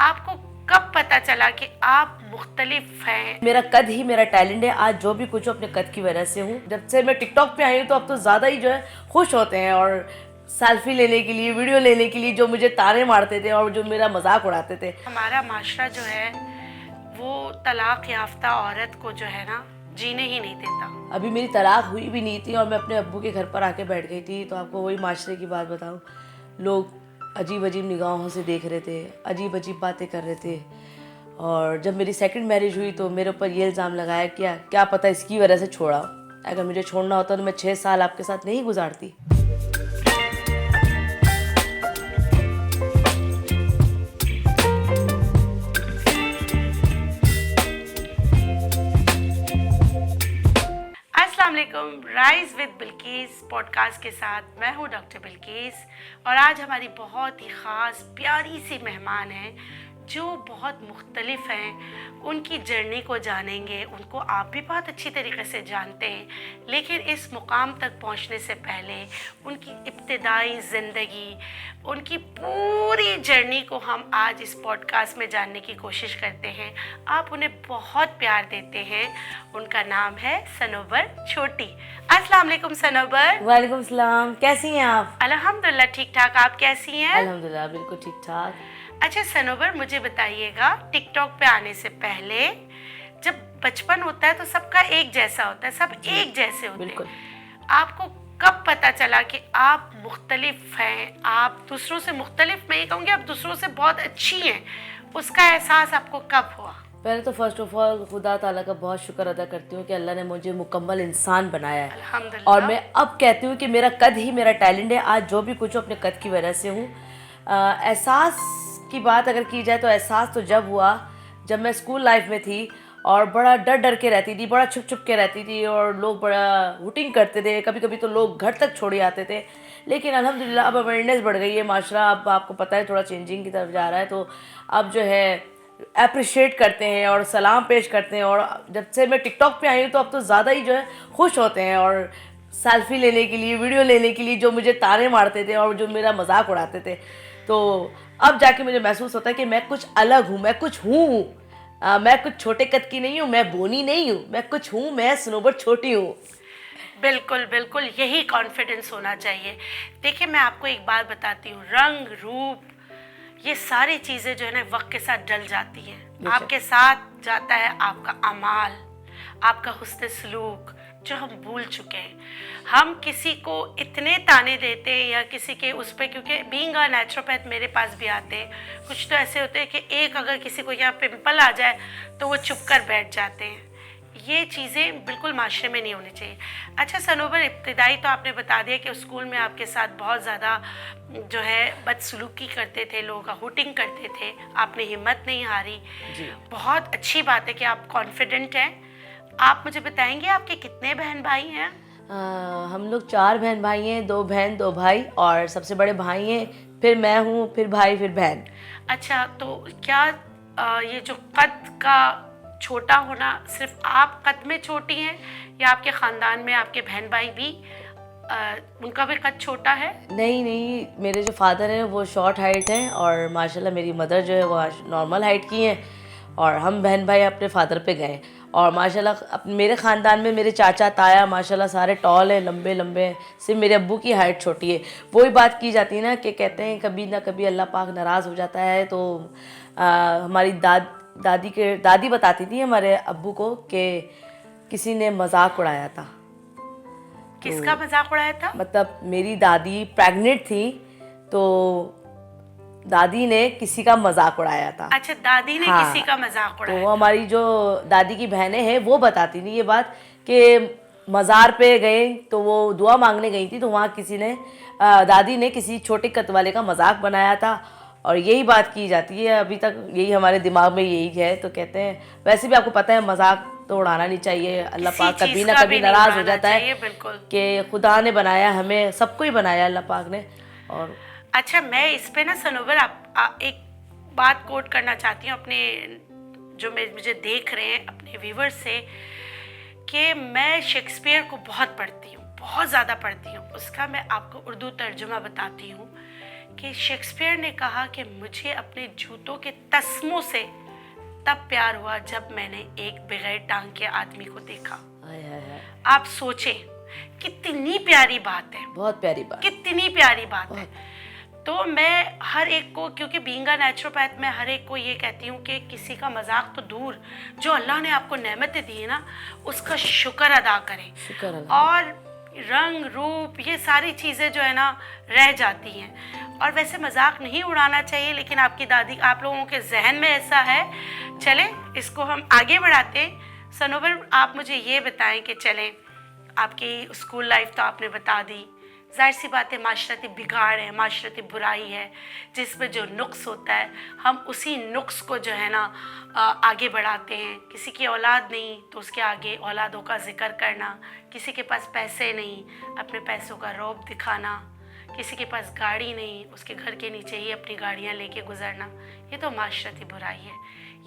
आपको कब पता चला कि आप मुख्तलिफ हैं? मेरा कद ही मेरा टैलेंट है। आज जो भी कुछ हूँ अपने कद की वजह से हूँ। जब से मैं टिकटॉक पे आई हूँ तो अब तो ज़्यादा ही जो है खुश होते हैं और सेल्फी लेने के लिए, वीडियो लेने के लिए जो मुझे ताने मारते थे और जो मेरा मजाक उड़ाते थे। हमारा माशरा जो है वो तलाक याफ्ता औरत को जो है ना जीने ही नहीं देता। अभी मेरी तलाक हुई भी नहीं थी और मैं अपने अब्बू के घर पर आके बैठ गई थी। तो आपको वही माशरे की बात बताऊँ, लोग अजीब अजीब निगाहों से देख रहे थे, अजीब अजीब बातें कर रहे थे। और जब मेरी सेकंड मैरिज हुई तो मेरे ऊपर ये इल्ज़ाम लगाया क्या पता इसकी वजह से छोड़ा। अगर मुझे छोड़ना होता तो मैं 6 साल आपके साथ नहीं गुजारती। अस्सलाम वालेकुम, राइज विद बिल्किस पॉडकास्ट के साथ मैं हूँ डॉक्टर बिल्किस। और आज हमारी बहुत ही ख़ास प्यारी सी मेहमान हैं जो बहुत मुख्तलिफ हैं। उनकी जर्नी को जानेंगे, उनको आप भी बहुत अच्छी तरीके से जानते हैं, लेकिन इस मुकाम तक पहुंचने से पहले उनकी इब्तिदाई ज़िंदगी, उनकी पूरी जर्नी को हम आज इस पॉडकास्ट में जानने की कोशिश करते हैं। आप उन्हें बहुत प्यार देते हैं। उनका नाम है सनोबर छोटी। अस्सलाम वालेकुम सनोबर। वालेकुम सलाम, कैसी हैं आप? अल्हम्दुलिल्लाह ठीक ठाक, आप कैसी हैं? अल्हम्दुलिल्लाह बिल्कुल ठीक ठाक। अच्छा सनोबर, मुझे बताइएगा, टिकटॉक पे आने से पहले जब बचपन होता है तो सबका एक जैसा होता है, सब एक जैसे होते बिल्कुल। हैं। आपको कब पता चला कि आप मुख्तलिफ हैं, आप दूसरों से मुख्तलिफ, मैं ये कहूँगी आप दूसरों से बहुत अच्छी हैं, उसका एहसास आपको कब हुआ? पहले तो फर्स्ट ऑफ ऑल खुदा ताला का बहुत शुक्र अदा करती हूँ कि अल्लाह ने मुझे मुकम्मल इंसान बनाया है। अल्हम्दुलिल्लाह। और मैं अब कहती हूँ कि मेरा कद ही मेरा टैलेंट है। आज जो भी कुछ हूँ अपने कद की वजह से हूँ। एहसास की बात अगर की जाए तो एहसास तो जब हुआ जब मैं स्कूल लाइफ में थी और बड़ा डर डर के रहती थी, बड़ा छुप छुप के रहती थी और लोग बड़ा हुटिंग करते थे। कभी कभी तो लोग घर तक छोड़े आते थे। लेकिन अल्हम्दुलिल्लाह अब अवेयरनेस बढ़ गई है, माशरा अब आपको पता है थोड़ा चेंजिंग की तरफ जा रहा है। तो अब जो है अप्रिशिएट करते हैं और सलाम पेश करते हैं। और जब से मैं टिकटॉक पे आई हूँ तो अब तो ज़्यादा ही जो है खुश होते हैं और सेल्फी लेने के लिए, वीडियो लेने के लिए जो मुझे ताने मारते थे और जो मेरा मजाक उड़ाते थे। तो अब जाके मुझे महसूस होता है कि मैं कुछ अलग हूँ, मैं कुछ हूँ। मैं कुछ छोटे कद की नहीं हूँ, मैं बोनी नहीं हूँ, मैं कुछ हूँ, मैं सनोबर छोटी हूँ। बिल्कुल बिल्कुल, यही कॉन्फिडेंस होना चाहिए। देखिए मैं आपको एक बात बताती हूँ, रंग रूप ये सारी चीज़ें जो है ना वक्त के साथ डल जाती हैं। आपके साथ जाता है आपका अमाल, आपका हुस्न सलूक जो हम भूल चुके हैं। हम किसी को इतने ताने देते हैं या किसी के उस पर, क्योंकि बीइंग अ नेचुरोपैथ मेरे पास भी आते हैं कुछ तो ऐसे होते हैं कि एक अगर किसी को यहाँ पिंपल आ जाए तो वो चुप कर बैठ जाते हैं। ये चीज़ें बिल्कुल माशरे में नहीं होनी चाहिए। अच्छा सनोबर, इब्तिदाई तो आपने बता दिया कि स्कूल में आपके साथ बहुत ज़्यादा जो है बदसलूकी करते थे, लोग हुटिंग करते थे, आपने हिम्मत नहीं हारी। बहुत अच्छी बात है कि आप कॉन्फिडेंट हैं। आप मुझे बताएंगे आपके कितने बहन भाई हैं? हम लोग 4 बहन भाई हैं, 2 बहन 2 भाई और सबसे बड़े भाई हैं, फिर मैं हूँ, फिर भाई, फिर बहन। अच्छा, तो क्या ये जो कद का छोटा होना सिर्फ आप कद में छोटी हैं या आपके ख़ानदान में आपके बहन भाई भी उनका भी कद छोटा है? नहीं, मेरे जो फादर हैं वो शॉर्ट हाइट हैं और माशाल्लाह मेरी मदर जो है वो नॉर्मल हाइट की हैं। और हम बहन भाई अपने फादर पे गए और माशाल्लाह मेरे ख़ानदान में मेरे चाचा ताया माशाल्लाह सारे टॉल हैं, लंबे लंबे हैं। सिर्फ मेरे अब्बू की हाइट छोटी है। वही बात की जाती है ना कि कहते हैं कभी ना कभी अल्लाह पाक नाराज़ हो जाता है। तो हमारी दादी बताती थी हमारे अब्बू को कि किसी ने मजाक उड़ाया था। किसका मजाक उड़ाया था? मतलब मेरी दादी प्रेग्नेंट थी तो दादी ने किसी का मजाक उड़ाया था। अच्छा, दादी ने हाँ, किसी का मजाक उड़ाया तो वो हमारी जो दादी की बहनें हैं वो बताती थी ये बात कि मज़ार पे गए तो वो दुआ मांगने गई थी तो वहाँ किसी ने दादी ने किसी छोटे कद वाले का मजाक बनाया था। और यही बात की जाती है अभी तक, यही हमारे दिमाग में यही है। तो कहते हैं वैसे भी आपको पता है मजाक तो उड़ाना नहीं चाहिए, अल्लाह पाक कभी ना कभी नाराज़ हो जाता है कि खुदा ने बनाया, हमें सबको ही बनाया अल्लाह पाक ने। और अच्छा, मैं इस पे ना सनोबर एक बात कोट करना चाहती हूँ अपने जो मुझे देख रहे हैं अपने व्यूवर्स से, कि मैं शेक्सपियर को बहुत पढ़ती हूँ, बहुत ज़्यादा पढ़ती हूँ। उसका मैं आपको उर्दू तर्जुमा बताती हूँ कि शेक्सपियर ने कहा कि मुझे अपने जूतों के तस्मों से तब प्यार हुआ जब मैंने एक बगैर टांग के आदमी को देखा। हाय हाय हाय, आप सोचें, कितनी प्यारी बात है, बहुत प्यारी बात। कितनी प्यारी बात है। तो मैं हर एक को, क्योंकि बीइंग अ नेचुरोपैथ, मैं हर एक को ये कहती हूँ कि किसी का मजाक तो दूर, जो अल्लाह ने आपको नेमतें दी है ना, उसका शुक्र अदा करें। शुक्र अल्लाह। और रंग रूप ये सारी चीज़ें जो है ना रह जाती हैं। और वैसे मजाक नहीं उड़ाना चाहिए, लेकिन आपकी दादी, आप लोगों के जहन में ऐसा है। चलें, इसको हम आगे बढ़ाते हैं। सनोवर, आप मुझे ये बताएं कि चलें, आपकी स्कूल लाइफ तो आपने बता दी, जाहिर सी बात है माशरती बिगाड़ है, माशरती बुराई है, जिसमें जो नुक्स होता है हम उसी नुक्स को जो है ना आगे बढ़ाते हैं। किसी की औलाद नहीं तो उसके आगे औलादों का जिक्र करना, किसी के पास पैसे नहीं अपने पैसों का रौब दिखाना, किसी के पास गाड़ी नहीं उसके घर के नीचे ही अपनी गाड़ियाँ लेके गुजरना, ये तो माशरती बुराई है।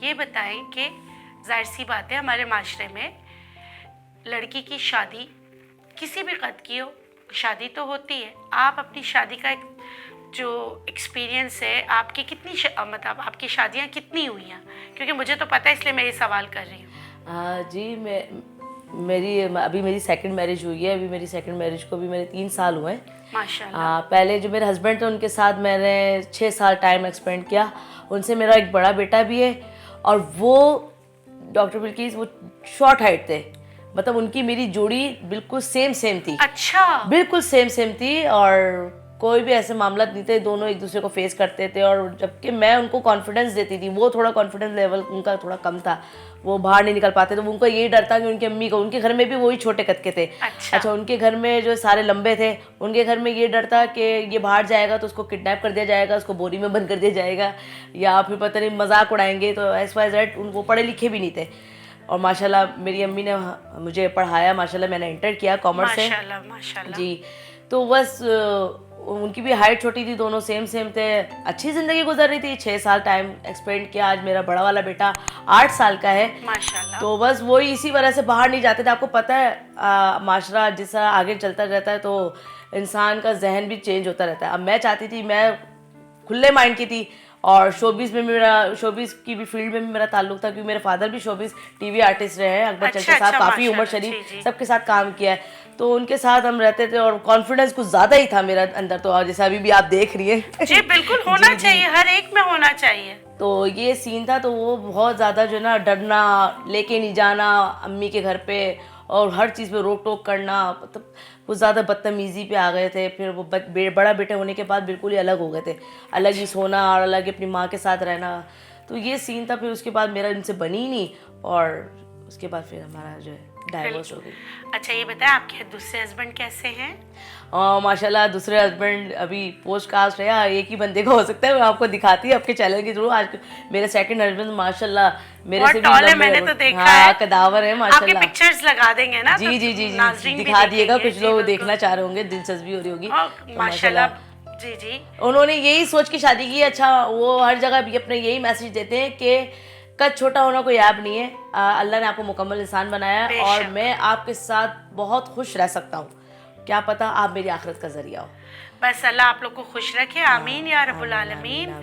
ये बताएं कि जाहिर सी बात है हमारे माशरे में लड़की की शादी किसी भी कद की हो, शादी तो होती है। आप अपनी शादी का एक जो एक्सपीरियंस है, आपकी कितनी मतलब आपकी शादियां कितनी हुई हैं? क्योंकि मुझे तो पता है, इसलिए मैं ये सवाल कर रही हूँ। जी, अभी मेरी सेकंड मैरिज हुई है। अभी मेरी सेकंड मैरिज को भी मेरे 3 साल हुए हैं माशाल्लाह। पहले जो मेरे हस्बैंड थे उनके साथ मैंने 6 साल टाइम एक्सपेंड किया। उनसे मेरा एक बड़ा बेटा भी है, और वो डॉक्टर बिल्किस, वो शॉर्ट हाइट थे, मतलब उनकी मेरी जोड़ी बिल्कुल सेम थी। अच्छा, बिल्कुल सेम थी, और कोई भी ऐसे मामला नहीं थे, दोनों एक दूसरे को फेस करते थे। और जबकि मैं उनको कॉन्फिडेंस देती थी, वो थोड़ा कॉन्फिडेंस लेवल उनका थोड़ा कम था, वो बाहर नहीं निकल पाते। तो उनको यही डर था कि उनकी अम्मी को, उनके घर में भी वही छोटे कद के थे। अच्छा, उनके घर में जो सारे लंबे थे, उनके घर में ये डर था कि ये बाहर जाएगा तो उसको किडनैप कर दिया जाएगा, उसको बोरी में बंद कर दिया जाएगा, या फिर पता नहीं मजाक उड़ाएंगे। तो XYZ, वो पढ़े लिखे भी नहीं थे। और माशाल्लाह मेरी अम्मी ने मुझे पढ़ाया, माशाल्लाह मैंने इंटर किया कॉमर्स से। माशाल्लाह माशाल्लाह जी, तो बस उनकी भी हाइट छोटी थी, दोनों सेम थे। अच्छी ज़िंदगी गुजर रही थी, 6 साल टाइम एक्सपेंड किया। आज मेरा बड़ा वाला बेटा 8 साल का है माशाल्लाह। तो बस वही इसी वजह से बाहर नहीं जाते थे। आपको पता है माशरा जिस तरह आगे चलता रहता है तो इंसान का जहन भी चेंज होता रहता है। अब मैं चाहती थी, मैं खुले माइंड की थी, और शोबिस की भी फील्ड में भी मेरा ताल्लुक था, क्योंकि मेरे फादर भी शोबिस टीवी आर्टिस्ट रहे हैं, अकबर चचा साहब, काफ़ी उमर शरीफ सबके साथ काम किया है। तो उनके साथ हम रहते थे, और कॉन्फिडेंस कुछ ज़्यादा ही था मेरा अंदर। तो जैसे अभी भी आप देख रही हैं। जी बिल्कुल होना चाहिए, हर एक में होना चाहिए। तो ये सीन था, तो वो बहुत ज़्यादा जो है ना, डरना, लेके नहीं जाना अम्मी के घर पे, और हर चीज़ पे रोक टोक करना, मतलब कुछ ज़्यादा बदतमीज़ी पे आ गए थे। फिर वो बड़ा बेटे होने के बाद बिल्कुल ही अलग हो गए थे, अलग ही सोना और अलग ही अपनी माँ के साथ रहना। तो ये सीन था। फिर उसके बाद मेरा इनसे बनी ही नहीं, और उसके बाद फिर हमारा जो है डाइवोर्स हो गई। अच्छा, ये बताएं आपके दूसरे हस्बैंड कैसे हैं? माशाल्लाह दूसरे हस्बैंड अभी पोस्ट कास्ट है, एक ही बंदे का हो सकता है, मैं आपको दिखाती है आपके चैनल के थ्रू। आज मेरे सेकंड हस्बैंड माशाल्लाह मेरे से भी लंबे, मैंने तो देखा है, कदावर है माशाल्लाह। आपके पिक्चर्स लगा देंगे ना? जी जी जी जी, दिखा दिएगा, कुछ लोग देखना चाह रहे होंगे, दिलचस्पी हो रही होगी। माशाल्लाह। जी जी, उन्होंने यही सोच के शादी की। अच्छा, वो हर जगह भी अपने यही मैसेज देते हैं कि कद छोटा होना कोई ऐप नहीं है, अल्लाह ने आपको मुकम्मल इंसान बनाया है, और मैं आपके साथ बहुत खुश रह सकता हूँ, क्या पता आप मेरी आखिरत का जरिया हो। बस अल्लाह आप लोग को खुश रखे, आमीन या रब्बुल आलमीन।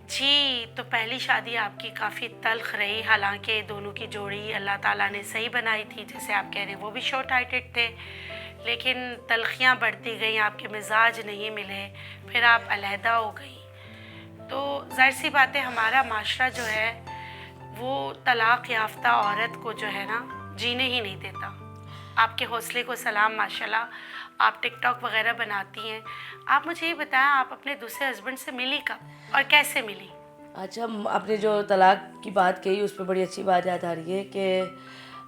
जी, तो पहली शादी आपकी काफ़ी तल्ख रही, हालांकि दोनों की जोड़ी अल्लाह ताला ने सही बनाई थी, जैसे आप कह रहे हैं वो भी शॉर्ट हाइटेड थे, लेकिन तलखियाँ बढ़ती गई, आपके मिजाज नहीं मिले, फिर आप अलहदा हो गई। तो जाहिर सी बात है हमारा माशरा जो है वो तलाक याफ्ता औरत को जो है ना जीने ही नहीं देता। आपके हौसले को सलाम माशाल्लाह, आप टिकटॉक वगैरह बनाती हैं। आप मुझे ये बताएं, आप अपने दूसरे हस्बैंड से मिली कब और कैसे मिली? अच्छा, आपने जो तलाक की बात कही उस पर बड़ी अच्छी बात याद आ रही है कि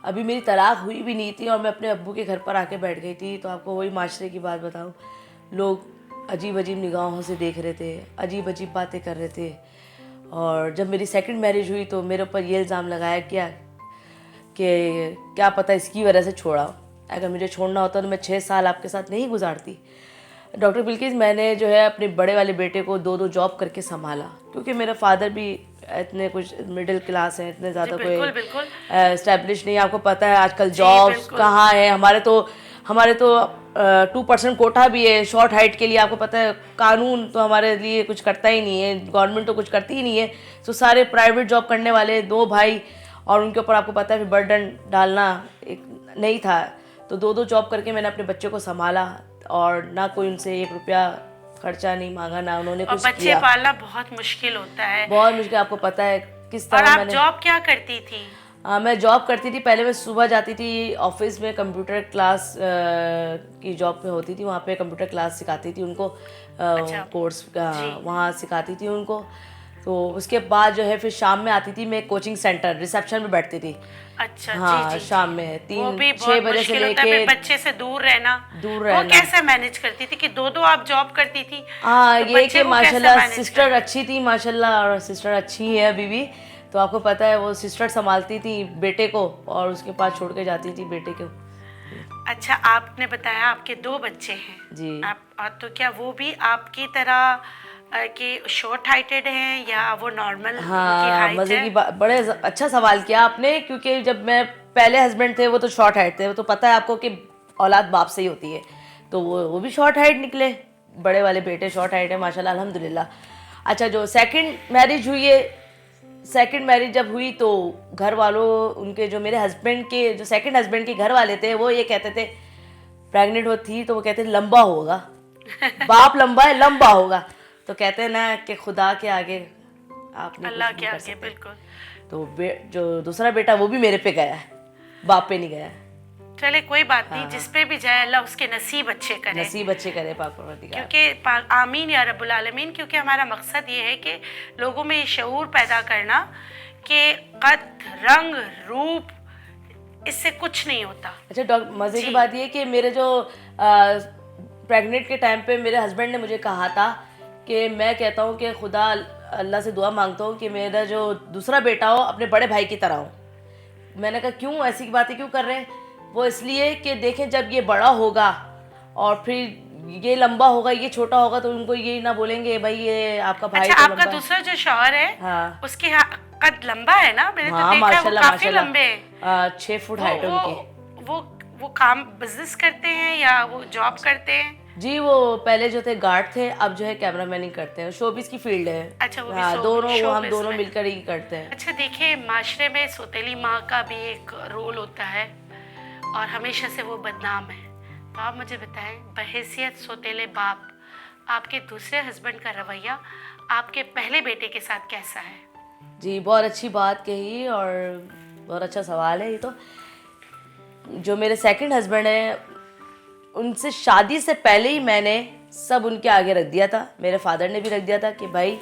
अभी मेरी तलाक हुई भी नहीं थी और मैं अपने अब्बू के घर पर आके बैठ गई थी। तो आपको वही माशरे की बात बताऊं, लोग अजीब अजीब निगाहों से देख रहे थे, अजीब अजीब बातें कर रहे थे। और जब मेरी सेकंड मैरिज हुई तो मेरे ऊपर ये इल्ज़ाम लगाया गया कि क्या पता इसकी वजह से छोड़ा, अगर मुझे छोड़ना होता तो मैं 6 साल आपके साथ नहीं गुजारती। डॉक्टर बिल्किस, मैंने जो है अपने बड़े वाले बेटे को 2 जॉब करके संभाला, क्योंकि मेरा फादर भी इतने कुछ मिडिल क्लास हैं, इतने ज़्यादा कोई एस्टेब्लिश नहीं। आपको पता है आजकल जॉब्स कहाँ है, हमारे तो 2% कोटा भी है शॉर्ट हाइट के लिए। आपको पता है कानून तो हमारे लिए कुछ करता ही नहीं है, गवर्नमेंट तो कुछ करती ही नहीं है। तो सारे प्राइवेट जॉब करने वाले 2 भाई, और उनके ऊपर आपको पता है फिर बर्डन डालना एक नहीं था। तो 2 जॉब करके मैंने अपने बच्चे को संभाला, और ना कोई उनसे 1 रुपया खर्चा नहीं मांगा, ना उन्होंने और कुछ बच्चे किया। पालना बहुत मुश्किल होता है। बहुत मुश्किल, आपको पता है किस और तरह आप मैंने जॉब क्या करती थी? मैं जॉब करती थी। पहले मैं सुबह जाती थी ऑफिस में, कंप्यूटर क्लास की जॉब पे होती थी, वहाँ पे कंप्यूटर क्लास सिखाती थी उनको, अच्छा। कोर्स वहाँ सिखाती थी उनको। तो उसके बाद जो है फिर शाम में आती थी, मैं कोचिंग सेंटर रिसेप्शन में बैठती थी। अच्छा, हाँ, जी जी शाम में वो भी 6 बहुत बजे से मुश्किल होता है, लेके फिर बच्चे से दूर रहना। दूर वो रहना। कैसे मैनेज करती थी कि 2 आप जॉब करती थी? हाँ, तो ये बच्चे कि को कैसे माशाल्लाह मैनेज सिस्टर अच्छी थी माशाल्लाह, और सिस्टर अच्छी है अभी भी। तो आपको पता है वो सिस्टर संभालती थी बेटे को, और उसके पास छोड़ के जाती थी बेटे को। अच्छा, आपने बताया आपके 2 बच्चे हैं जी। आप तो क्या वो भी आपकी तरह के शॉर्ट हाइटेड हैं या वो नॉर्मल उनकी हाँ, हाइट मज़े है? की बात, बड़े अच्छा सवाल किया आपने, क्योंकि जब मैं पहले हस्बैंड थे वो तो शॉर्ट हाइट थे, वो तो पता है आपको कि औलाद बाप से ही होती है। तो वो भी शॉर्ट हाइट निकले, बड़े वाले बेटे शॉर्ट हाइट है माशाल्लाह अल्हम्दुलिल्लाह। अच्छा, जो सेकंड मैरिज हुई है, सेकंड मैरिज जब हुई तो घर वालों उनके, जो मेरे हस्बैंड के जो सेकंड हस्बैंड के घर वाले थे, वो ये कहते थे, प्रेग्नेंट हो थी तो वो कहते लंबा होगा, बाप लंबा है लंबा होगा। तो कहते हैं ना कि खुदा के आगे आपने अल्लाह कुछ के नहीं कर आगे, सकते। बिल्कुल। तो जो दूसरा बेटा वो भी मेरे पे गया है, बाप पे नहीं गया है। चले कोई बात नहीं, जिस पे भी जाए अल्लाह उसके नसीब अच्छे करे। नसीब अच्छे करे पाक परवरदिगार। क्योंकि आमीन या रब्बुल आलमीन, क्योंकि हमारा मकसद ये है कि लोगों में ये शऊर पैदा करना कि कद, रंग, रूप, इससे कुछ नहीं होता। अच्छा डॉक्टर, मज़े की बात ये है कि मेरे जो प्रेग्नेंट के टाइम पे मेरे हस्बैंड ने मुझे कहा था कि मैं कहता हूँ कि खुदा अल्लाह से दुआ मांगता हूँ कि मेरा जो दूसरा बेटा हो अपने बड़े भाई की तरह हो। मैंने कहा क्यों, ऐसी बातें क्यों कर रहे हैं? वो इसलिए कि देखें जब ये बड़ा होगा और फिर ये लंबा होगा, ये छोटा होगा, तो उनको ये ना बोलेंगे भाई ये आपका भाई अच्छा, तो आपका लंबा है। दूसरा जो शौहर है, हाँ उसके कद लंबा है ना? मैंने तो हाँ देखा है वो माशाल्लाह काफी माशाल्लाह, लंबे हैं। 6 फुट हाइट है उनकी। वो काम बिजनेस करते हैं या वो जॉब करते हैं? जी, वो पहले जो थे गार्ड थे, अब जो है कैमरामैनिंग करते हैं, शोबिस की फील्ड है। अच्छा, वो भी हाँ, दोनों वो हम शोबिस दोनों में। मिलकर ही करते हैं। अच्छा, देखिए माशरे में सौतेली माँ का भी एक रोल होता है और हमेशा से वो बदनाम है। तो आप मुझे बताएं, बहैसियत सौतेले बाप, आपके दूसरे हस्बैंड का रवैया आपके पहले बेटे के साथ कैसा है? जी, बहुत अच्छी बात कही और बहुत अच्छा सवाल है ये तो। जो मेरे सेकंड हस्बैंड हैं, उनसे शादी से पहले ही मैंने सब उनके आगे रख दिया था। मेरे फादर ने भी रख दिया था कि भाई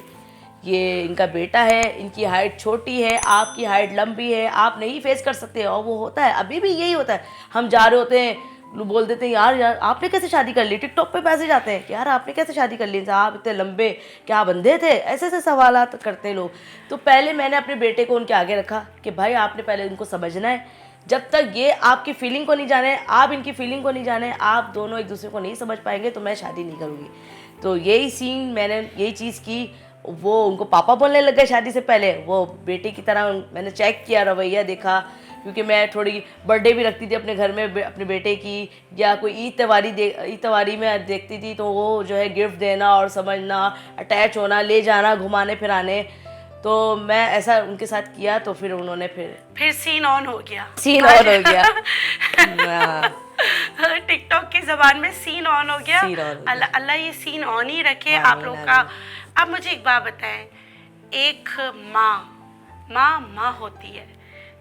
ये इनका बेटा है, इनकी हाइट छोटी है, आपकी हाइट लंबी है, आप नहीं फेस कर सकते। और वो होता है, अभी भी यही होता है। हम जा रहे होते हैं, लोग बोल देते हैं यार यार आपने कैसे शादी कर ली, टिकटॉक पे मैसेज आते हैं कि यार आपने कैसे शादी कर ली, आप इतने लंबे, क्या बंधे थे, ऐसे ऐसे सवालात करते हैं लोग। तो पहले मैंने अपने बेटे को उनके आगे रखा कि भाई आपने पहले उनको समझना है। जब तक ये आपकी फीलिंग को नहीं जाने, आप इनकी फीलिंग को नहीं जाने, आप दोनों एक दूसरे को नहीं समझ पाएंगे, तो मैं शादी नहीं करूँगी। तो यही सीन, मैंने यही चीज़ की। वो उनको पापा बोलने लग गए शादी से पहले, वो बेटे की तरह मैंने चेक किया, रवैया देखा। क्योंकि मैं थोड़ी बर्थडे भी रखती थी अपने घर में अपने बेटे की, या कोई ईद त्योहारी में देखती थी, तो वो जो है गिफ्ट देना और समझना, अटैच होना, ले जाना घुमाने फिराने। तो मैं ऐसा उनके साथ किया, तो फिर उन्होंने फिर सीन ऑन हो गया। सीन ऑन हो गया। टिकटॉक की जबान में सीन ऑन हो गया। सीन ऑन हो गया। अल्लाह ये सीन ऑन ही रखे आमीन, आप लोग का। अब मुझे एक बात बताएं, एक माँ होती है,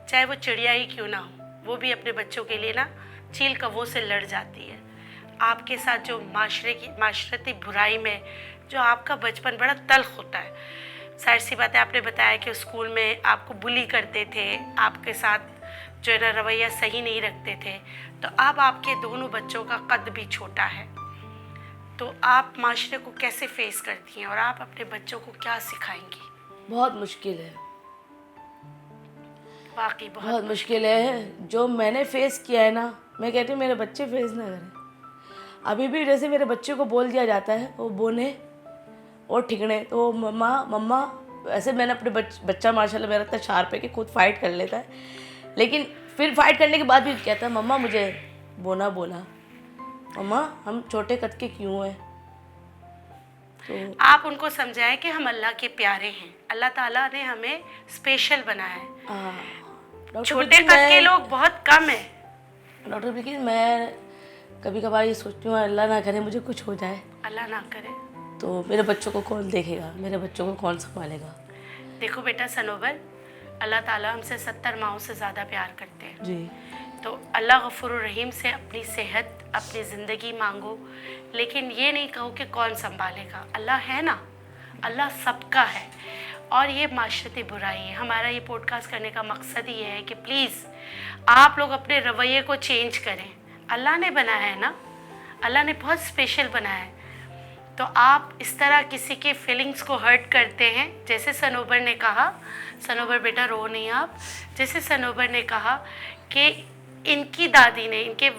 चाहे वो चिड़िया ही क्यों ना हो, वो भी अपने बच्चों के लिए ना चील कौवों से लड़ जाती है। आपके साथ जो माशरती बुराई में जो आपका बचपन बड़ा तल्ख होता है, जाहिर सी बात है, आपने बताया कि स्कूल में आपको बुली करते थे, आपके साथ जो है ना रवैया सही नहीं रखते थे। तो अब आपके दोनों बच्चों का कद भी छोटा है, तो आप माशरे को कैसे फेस करती हैं और आप अपने बच्चों को क्या सिखाएंगी? बहुत मुश्किल है, वाकई बहुत मुश्किल है। जो मैंने फेस किया है ना, मैं कहती हूँ मेरे बच्चे फेस ना करें। अभी भी जैसे मेरे बच्चे को बोल दिया जाता है वो बोने और ठिकने, तो मम्मा ऐसे मैंने अपने बच्चा माशाल्लाह मेरा इतना शार्प है कि खुद फाइट कर लेता है, लेकिन फिर फाइट करने के बाद भी कहता है मम्मा मुझे बोना। अम्मा हम छोटे कद के क्यों हैं? तो आप उनको समझाएं कि हम अल्लाह के प्यारे हैं, अल्लाह ताला ने हमें स्पेशल बनाया है। डॉक्टर छोटे बिल्किल कद के लोग बहुत कम है। डॉक्टर बिल्किल मैं कभी कभार ये सोचती हूँ अल्लाह ना करे मुझे कुछ हो जाए अल्लाह ना करे। तो मेरे बच्चों को कौन देखेगा, मेरे बच्चों को कौन संभालेगा? देखो बेटा सनोबर, अल्लाह ताला हमसे 70 माओं से ज़्यादा प्यार करते हैं। जी तो अल्लाह गफूर रहीम से अपनी सेहत, अपनी ज़िंदगी मांगो, लेकिन ये नहीं कहो कि कौन संभालेगा। अल्लाह है ना, अल्लाह सबका है। और ये माशरती बुराई है। हमारा ये पॉडकास्ट करने का मकसद ही है कि प्लीज़ आप लोग अपने रवैये को चेंज करें। अल्लाह ने बनाया है ना, अल्लाह ने बहुत स्पेशल बनाया है। तो आप इस तरह किसी के फीलिंग्स को हर्ट करते हैं, जैसे सनोबर ने कहा, सनोबर बेटा रो नहीं आप, जैसे सनोबर ने कहा कि इनकी दादी ने, इनके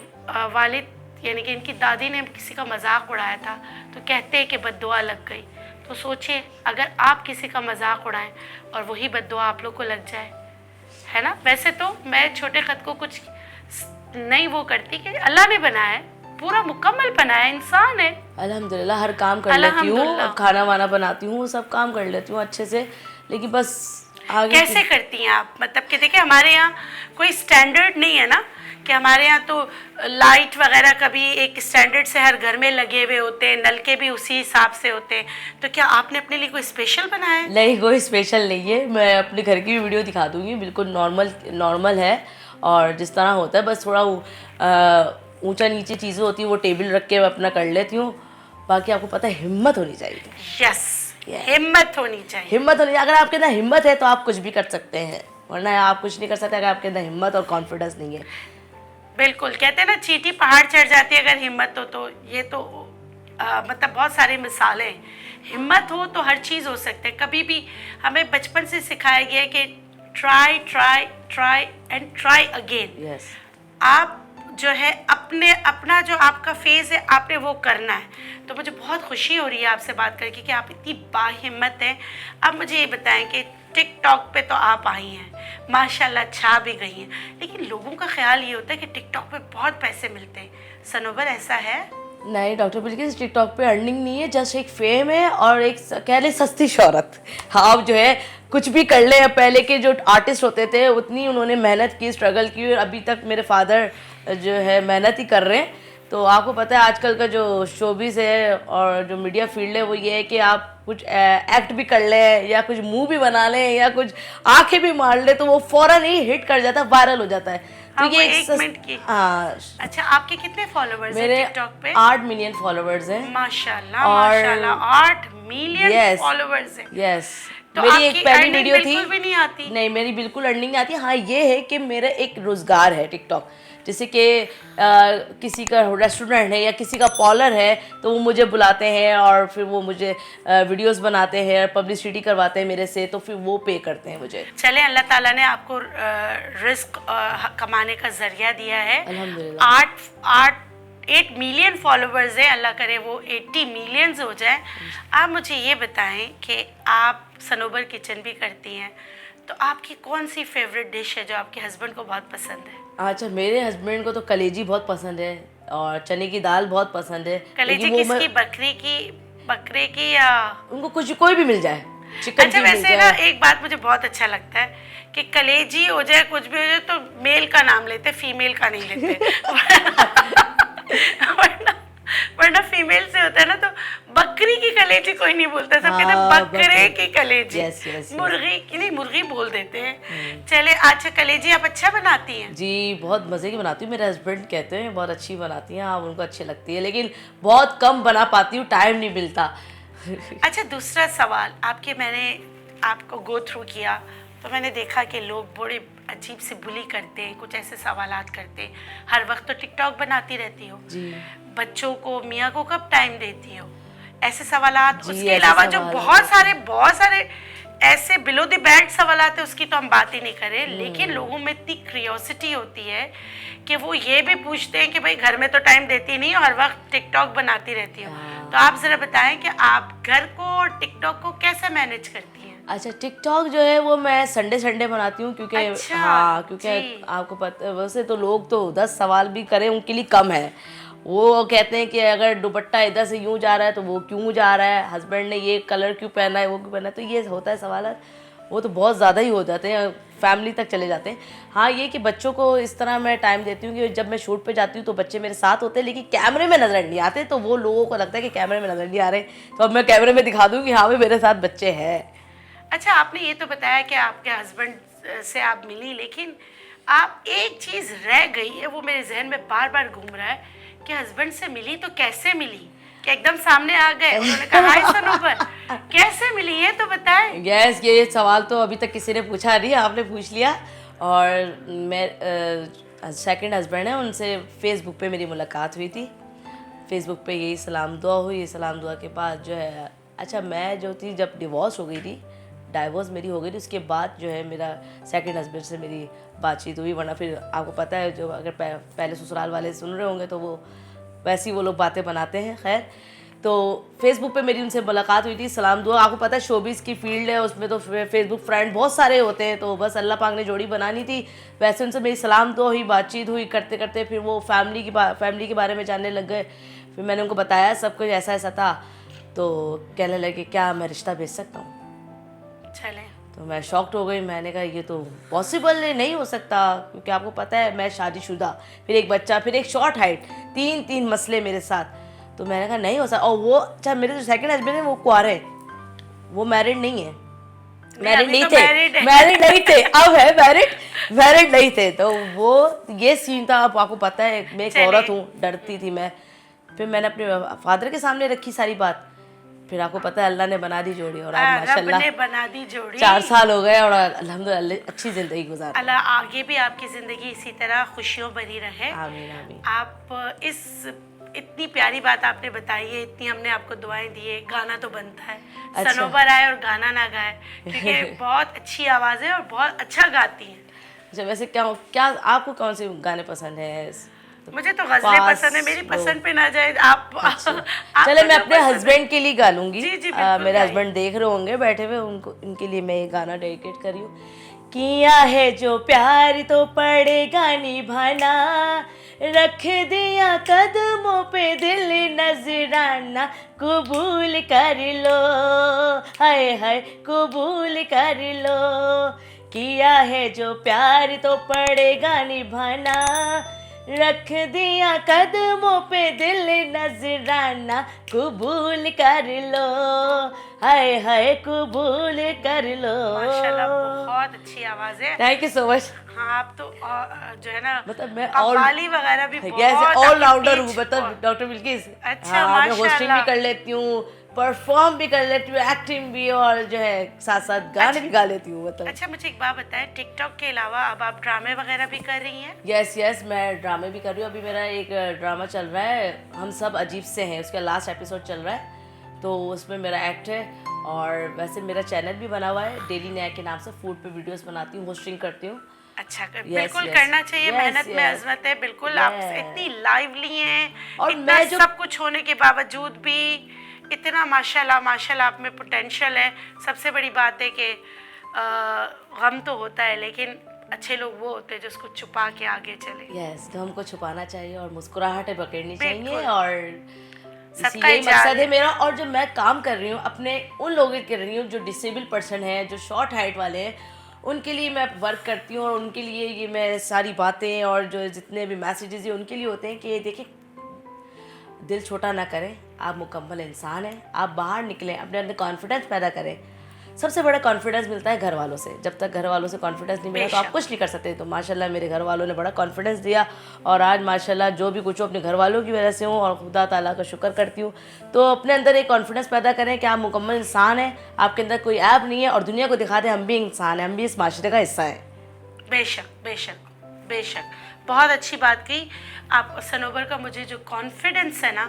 वालिद यानी कि इनकी दादी ने किसी का मजाक उड़ाया था तो कहते हैं कि बद्दुआ लग गई। तो सोचिए अगर आप किसी का मजाक उड़ाएं और वही बद्दुआ आप लोग को लग जाए, है ना। वैसे तो मैं छोटे खत को कुछ नहीं वो करती कि अल्लाह ने बनाया है, पूरा मुकम्मल बनाया, इंसान है। अल्हम्दुलिल्लाह हर काम कर लेती हूँ, खाना वाना बनाती हूँ, सब काम कर लेती हूँ अच्छे से, लेकिन बस आगे कैसे करती हैं आप? मतलब कि देखिए हमारे यहाँ कोई स्टैंडर्ड नहीं है ना, कि हमारे यहाँ तो लाइट वगैरह कभी एक स्टैंडर्ड से हर घर में लगे हुए होते हैं, नल के भी उसी हिसाब से होते हैं। तो क्या आपने अपने लिए कोई स्पेशल बनाया है? नहीं, कोई स्पेशल नहीं है। मैं अपने घर की भी वीडियो दिखा दूँगी, बिल्कुल नॉर्मल है और जिस तरह होता है, बस थोड़ा ऊंचा नीचे चीज़ें होती हैं वो टेबल रख के मैं अपना कर लेती हूँ। बाकी आपको पता है हिम्मत होनी चाहिए। यस, हिम्मत होनी चाहिए। हिम्मत होनी, अगर आपके अंदर हिम्मत है तो आप कुछ भी कर सकते हैं, वरना आप कुछ नहीं कर सकते अगर आपके अंदर हिम्मत और कॉन्फिडेंस नहीं है। बिल्कुल, कहते हैं ना चींटी पहाड़ चढ़ जाती है अगर हिम्मत हो तो। ये तो मतलब बहुत सारी मिसालें हैं। हिम्मत हो तो हर चीज़ हो सकती है। कभी भी हमें बचपन से सिखाया गया है कि try try try and try again. Yes, आप जो है अपना जो आपका फेज़ है आपने वो करना है। तो मुझे बहुत खुशी हो रही है आपसे बात करके कि आप इतनी बाहिम्मत हैं। अब मुझे ये बताएं कि टिकटॉक पे तो आप आई हैं, माशाल्लाह छा भी गई हैं, लेकिन लोगों का ख्याल ये होता है कि टिकटॉक पे बहुत पैसे मिलते हैं। सनोबर ऐसा है? नहीं डॉक्टर बिल्किस, टिकटॉक पे अर्निंग नहीं है, जस्ट एक फेम है और एक कह ले सस्ती शोहरत। आप जो है कुछ भी कर ले। पहले के जो आर्टिस्ट होते थे उतनी उन्होंने मेहनत की, स्ट्रगल की, और अभी तक मेरे फादर जो है मेहनत ही कर रहे हैं। तो आपको पता है आजकल का जो शोबिज़ है और जो मीडिया फील्ड है वो ये है कि आप कुछ एक्ट भी कर लें या कुछ मुंह भी बना लें या कुछ आंखें भी मार लें तो वो फौरन ही हिट कर जाता है, वायरल हो जाता है। हाँ, तो ये एक मिनट की। हाँ, अच्छा, आपके कितने फॉलोवर्स हैं मेरे टिकटॉक पे? 8 मिलियन फॉलोवर्स हैं। माशाल्लाह और माशाल्लाह, 8 मिलियन फॉलोवर्स हैं। यस, तो मेरी एक आपकी पहली earning वीडियो थी। बिल्कुल भी नहीं आती? नहीं, मेरी बिल्कुल अर्निंग नहीं आती। हाँ, ये है कि मेरा एक रोज़गार है टिकटॉक। जैसे कि किसी का रेस्टोरेंट है या किसी का पार्लर है तो वो मुझे बुलाते हैं और फिर वो मुझे वीडियोस बनाते हैं, पब्लिसिटी करवाते हैं मेरे से, तो फिर वो पे करते हैं मुझे। चले, अल्लाह ताला ने आपको रिस्क कमाने का जरिया दिया है। अल्हम्दुलिल्लाह। 8 मिलियन फॉलोवर्स हैं, अल्लाह करे वो 80 मिलियंस हो जाए। आप मुझे ये बताएं कि आप सनोबर किचन भी करती हैं, तो आपकी कौन सी फेवरेट डिश है जो आपके हस्बैंड को बहुत पसंद है? अच्छा, मेरे हस्बैंड को तो कलेजी बहुत पसंद है और चने की दाल बहुत पसंद है। कलेजी किसकी, बकरे की या? उनको कुछ कोई भी मिल जाए, चिकन अच्छा, की मिल वैसे ना जाए। एक बात मुझे बहुत अच्छा लगता है कि कलेजी हो जाए कुछ भी हो जाए तो मेल का नाम लेते, फीमेल का नहीं लेते। वरना फीमेल से होता है ना, तो बकरी की कलेजी कोई नहीं बोलता, सब कहते हैं बकरे की कलेजी। yes. मुर्गी की नहीं, मुर्गी बोल देते हैं। चले, अच्छा कलेजी आप अच्छा बनाती हैं? जी, बहुत मज़े की बनाती हूँ। मेरे हस्बैंड कहते हैं बहुत अच्छी बनाती हैं आप, उनको अच्छी लगती है, लेकिन बहुत कम बना पाती हूँ, टाइम नहीं मिलता। अच्छा, दूसरा सवाल, मैंने आपको गो थ्रू किया तो मैंने देखा कि लोग बड़े अजीब से बुली करते हैं, कुछ ऐसे सवालात करते हैं। हर वक्त तो टिकटॉक बनाती रहती हो जी, बच्चों को, मियाँ को कब टाइम देती हो? ऐसे सवालात। जी, उसके ऐसे अलावा जो सवाल बहुत सारे ऐसे बिलो द बैंड सवालात है उसकी तो हम बात ही नहीं करें, लेकिन लोगों में इतनी क्यूरियोसिटी होती है कि वो ये भी पूछते हैं कि भाई घर में तो टाइम देती नहीं हो, हर वक्त टिकटॉक बनाती रहती हो। तो आप जरा बताएं कि आप घर को और टिकटॉक को कैसे मैनेज करती हैं? अच्छा, टिकटॉक जो है वो मैं संडे बनाती हूँ क्योंकि अच्छा, हाँ, क्योंकि आपको पता, वैसे तो लोग तो 10 सवाल भी करें उनके लिए कम है, वो कहते हैं कि अगर दुपट्टा इधर से यूं जा रहा है तो वो क्यों जा रहा है, हस्बैंड ने ये कलर क्यों पहना है, वो क्यों पहना है, तो ये होता है सवाल। वो तो बहुत ज़्यादा ही हो जाते हैं, फैमिली तक चले जाते हैं। हाँ, ये कि बच्चों को इस तरह मैं टाइम देती हूँ कि जब मैं शूट पे जाती हूँ तो बच्चे मेरे साथ होते हैं, लेकिन कैमरे में नज़र नहीं आते, तो वो लोगों को लगता है कि कैमरे में नज़र नहीं आ रहे, तो अब मैं कैमरे में दिखा दूँ कि हाँ भाई मेरे साथ बच्चे हैं। अच्छा, आपने ये तो बताया कि आपके हस्बैंड से आप मिली, लेकिन आप एक चीज़ रह गई है, वो मेरे जहन में बार बार घूम रहा है कि हस्बैंड से मिली तो कैसे मिली? कि एकदम सामने आ गए, उन्होंने कहा हाय सनोबर, कैसे मिली ये तो बताएं। यस, ये सवाल तो अभी तक किसी ने पूछा नहीं, आपने पूछ लिया। और मैं सेकंड हस्बैंड है, उनसे फेसबुक पे मेरी मुलाकात हुई थी। फेसबुक पे यही सलाम दुआ हुई। सलाम दुआ के बाद जो है, अच्छा मैं जो थी जब डिवोर्स हो गई थी, डाइवोर्स मेरी हो गई थी, उसके बाद जो है मेरा सेकंड हस्बैंड से मेरी बातचीत हुई। वरना फिर आपको पता है, जो अगर पहले ससुराल वाले सुन रहे होंगे तो वो वैसी वो लोग बातें बनाते हैं। खैर, तो फेसबुक पे मेरी उनसे मुलाकात हुई थी, सलाम दुआ। आपको पता है शोबिस की फील्ड है, उसमें तो फेसबुक फ्रेंड बहुत सारे होते हैं, तो बस अल्लाह पाक ने जोड़ी बनानी थी। वैसे उनसे मेरी सलाम दुआ हुई, बातचीत हुई, करते करते फिर वो फैमिली के बारे में जानने लग गए। फिर मैंने उनको बताया सब कुछ ऐसा ऐसा था, तो कहने लगे क्या मैं रिश्ता भेज सकता हूँ? चलें। तो मैं शॉक्ड हो गई। मैंने कहा ये तो पॉसिबल नहीं हो सकता, क्योंकि आपको पता है मैं शादीशुदा, फिर एक बच्चा, फिर एक शॉर्ट हाइट, तीन मसले मेरे साथ। तो मैंने कहा नहीं हो सकता। और वो अच्छा, मेरे जो सेकंड हस्बैंड है वो कुंवारे हैं, वो मैरिड नहीं है, मैरिड नहीं थे, मैरिड नहीं थे, अब है मैरिड नहीं थे। तो वो ये सीन था। अब आपको पता है मैं एक औरत हूँ, डरती थी मैं। फिर मैंने अपने फादर के सामने रखी सारी बात। फिर आपको पता है अल्लाह ने बना दी जोड़ी, और आज माशाल्लाह रब ने बना दी जोड़ी। 4 साल हो गए और अल्हम्दुलिल्लाह अच्छी ज़िंदगी गुजार। अल्लाह आगे भी आपकी ज़िंदगी इसी तरह खुशियों भरी रहे। आमीन आमीन। आप इतनी प्यारी बात आपने बताई है, इतनी हमने आपको दुआएं दी है। गाना तो बनता है, अच्छा। सनोबर आए और गाना ना गाए, क्योंकि बहुत अच्छी आवाज़ है और बहुत अच्छा गाती हैं। अच्छा, वैसे क्या आपको कौन से गाने पसंद है? मुझे तो गज़लें पसंद है, मेरी पसंद पे ना जाए आप। चले मैं अपने हस्बैंड के लिए गा लूंगी। जी जी बिल्कुल मेरे गाइए। हस्बैंड देख रहे होंगे बैठे हुए, उनको इनके लिए मैं ये गाना डेडिकेट कर रही हूँ। किया है जो प्यार तो पड़ेगा निभाना, रख दिया कदमों पे दिल नजराना, कबूल कर लो, हाय हाय कबूल कर लो। किया है जो प्यार तो पड़ेगा निभाना, रख दिया कदमों पे दिल नजराना, कबूल कर लो, हाय हाय कबूल कर लो। माशाल्लाह, बहुत अच्छी आवाज़ है। Thank you so much. हाँ, आप तो जो है ना, मतलब मैं कव्वाली वगैरह भी बहुत ऑल राउंडर आपकी हूँ, pitch मतलब बहुत- डॉक्टर बिल्किस। अच्छा, हाँ, मैं होस्टिंग भी माशाल्लाह। कर लेती हूँ, परफॉर्म भी कर लेती हूँ, एक्टिंग भी, और जो है साथ साथ गाने भी गा लेती हूँ। मतलब अच्छा, मुझे एक बात बताएं, टिकटॉक के अलावा अब आप ड्रामे वगैरह भी कर रही हैं? यस, मैं ड्रामे भी कर रही हूँ। अभी मेरा एक ड्रामा चल रहा है, हम सब अजीब से हैं, उसका लास्ट एपिसोड चल रहा है, तो उसमें मेरा एक्ट है। और वैसे मेरा चैनल भी बना हुआ है, डेली नया के नाम से, फूड पे वीडियोस बनाती हूँ, होस्टिंग करती हूँ। अच्छा, Yes, बिल्कुल yes. करना चाहिए। Yes, मेहनत में yes. अजमत है। बिल्कुल, आप Yes. इतनी लाइवली हैं, और इतना मैं जो- सब कुछ होने के बावजूद भी इतना माशाल्लाह आप में पोटेंशियल है। सबसे बड़ी बात है कि गम तो होता है, लेकिन अच्छे लोग वो होते हैं जो उसको छुपा के आगे चले। यस, तो हमको छुपाना चाहिए और मुस्कुराहटें पकड़नी बिल्कुल। चाहिए, और सदका यही मकसद है जारिया। मेरा। और जो मैं काम कर रही हूँ अपने उन लोगों के रही हूँ जो डिसेबल पर्सन है, जो शॉर्ट हाइट वाले हैं, उनके लिए मैं वर्क करती हूँ। और उनके लिए ये मैं सारी बातें और जो जितने भी मैसेजेस हैं उनके लिए होते हैं कि देखिए, दिल छोटा ना करें, आप मुकम्मल इंसान हैं, आप बाहर निकलें, अपने अंदर कॉन्फिडेंस पैदा करें। सबसे बड़ा कॉन्फिडेंस मिलता है घर वालों से। जब तक घर वालों से कॉन्फिडेंस नहीं मिला तो आप कुछ नहीं कर सकते। तो माशाल्लाह मेरे घर वालों ने बड़ा कॉन्फिडेंस दिया, और आज माशाल्लाह जो भी कुछ हो अपने घर वालों की वजह से हूँ, और खुदा ताला का शुक्र करती हूँ। तो अपने अंदर एक कॉन्फिडेंस पैदा करें कि आप मुकम्मल इंसान हैं, आपके अंदर कोई ऐप नहीं है, और दुनिया को दिखा दें हम भी इंसान हैं, हम भी इस माशरे का हिस्सा हैं। बेशक बेशक बेशक, बहुत अच्छी बात कही आप सनोबर का। मुझे जो कॉन्फिडेंस है ना,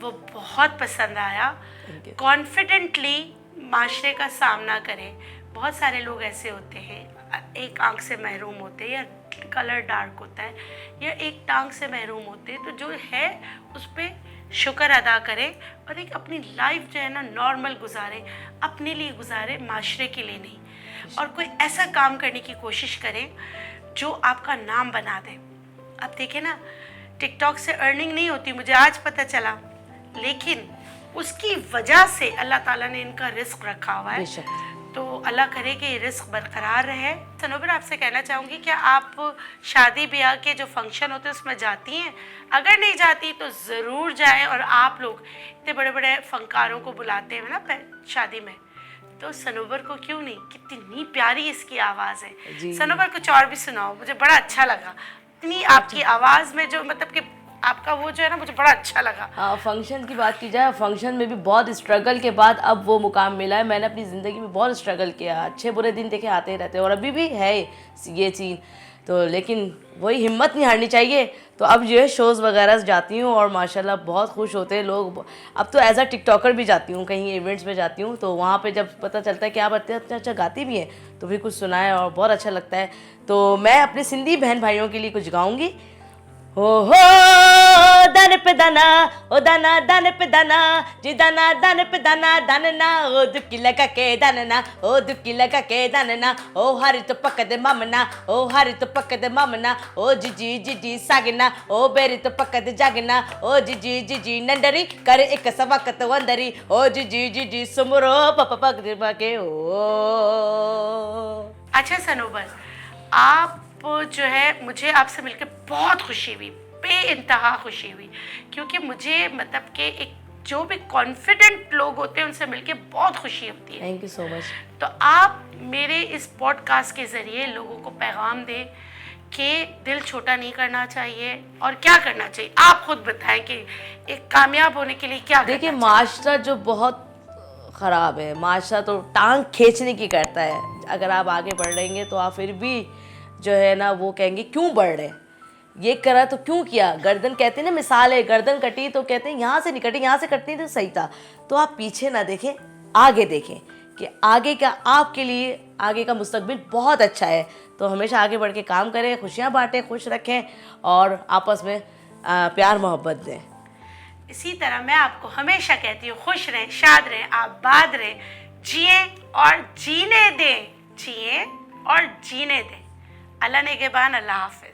वो बहुत पसंद आया। कॉन्फिडेंटली माशरे का सामना करें। बहुत सारे लोग ऐसे होते हैं, एक आंख से महरूम होते हैं, या कलर डार्क होता है, या एक टांग से महरूम होते हैं। तो जो है उस पर शुक्र अदा करें, और एक अपनी लाइफ जो है ना नॉर्मल गुजारें, अपने लिए गुजारें, माशरे के लिए नहीं। और कोई ऐसा काम करने की कोशिश करें जो आपका नाम बना दे। अब देखें ना, टिकटॉक से अर्निंग नहीं होती, मुझे आज पता चला, लेकिन उसकी वजह से अल्लाह ताला ने इनका रिस्क रखा हुआ है। बेशक। तो अल्लाह करे कि ये रिस्क बरकरार रहे। सनोबर, आपसे कहना चाहूँगी, क्या आप शादी ब्याह के जो फंक्शन होते हैं उसमें जाती हैं? अगर नहीं जाती तो ज़रूर जाएं। और आप लोग इतने बड़े बड़े फनकारों को बुलाते हैं ना शादी में, तो सनोबर को क्यों नहीं? कितनी प्यारी इसकी आवाज़ है। सनोबर, कुछ और भी सुनाओ, मुझे बड़ा अच्छा लगा। इतनी आपकी आवाज़ में जो मतलब कि आपका वो जो है ना, मुझे बड़ा अच्छा लगा। हाँ, फंक्शन की बात की जाए, फंक्शन में भी बहुत स्ट्रगल के बाद अब वो मुकाम मिला है। मैंने अपनी ज़िंदगी में बहुत स्ट्रगल किया, अच्छे बुरे दिन देखे आते ही रहते हैं और अभी भी है ये चीज़। तो लेकिन वही हिम्मत नहीं हारनी चाहिए। तो अब जो है शोज़ वगैरह जाती हूँ और माशाल्लाह बहुत खुश होते हैं लोग। अब तो एज अ टिकटॉकर भी जाती हूँ, कहीं इवेंट्स में जाती हूँ, तो वहाँ पे जब पता चलता है कि आप इतने अच्छा गाती भी हैं तो भी कुछ सुनाए और बहुत अच्छा लगता है। तो मैं अपने सिंधी बहन भाइयों के लिए कुछ गाऊँगी। हो दान पे दाना, ओ दाना दान पे दाना, जी दाना दान पे दाना, दानना ओ दुक्की लगा के दानना, ओ दुक्की लगा के दानना, ओ हरी तो पक दे मामना, ओ हरी तो पक दे मामना, ओ जीजी जीजी सागिना, ओ बेरी तो पक दे जागना, ओ जीजी जीजी नंडरी करे एक सवकत वंदरी, ओ जीजी जीजी सुमरो पप पक दे बाके ओ। अच्छा सनोबर, आप जो है, मुझे आपसे मिलकर बहुत खुशी हुई, बेइंतहा खुशी हुई, क्योंकि मुझे मतलब कि एक जो भी कॉन्फिडेंट लोग होते हैं उनसे मिलकर बहुत खुशी होती है। Thank you so much. तो आप मेरे इस पॉडकास्ट के ज़रिए लोगों को पैगाम दें कि दिल छोटा नहीं करना चाहिए और क्या करना चाहिए। आप खुद बताएं कि एक कामयाब होने के लिए क्या करना चाहिए। माशरा जो बहुत ख़राब है, माशरा तो टांग खींचने की करता है। अगर आप आगे बढ़ रहेंगे तो आप फिर भी जो है ना वो कहेंगे क्यों बढ़ रहे, ये करा तो क्यों किया। गर्दन कहते हैं ना, मिसाल है, गर्दन कटी तो कहते हैं यहाँ से नहीं कटी, यहाँ से कटनी तो सही था। तो आप पीछे ना देखें, आगे देखें कि आगे का आपके लिए आगे का मुस्तकबिल बहुत अच्छा है। तो हमेशा आगे बढ़ के काम करें, खुशियाँ बांटें, खुश रखें और आपस में प्यार मोहब्बत दें। इसी तरह मैं आपको हमेशा कहती हूँ, खुश रहें, शाद रहें, आबाद रहें, जिए और जीने दें, जिए और जीने दें। अल्लाह नेगेबान, अल्लाह हाफ़िज़।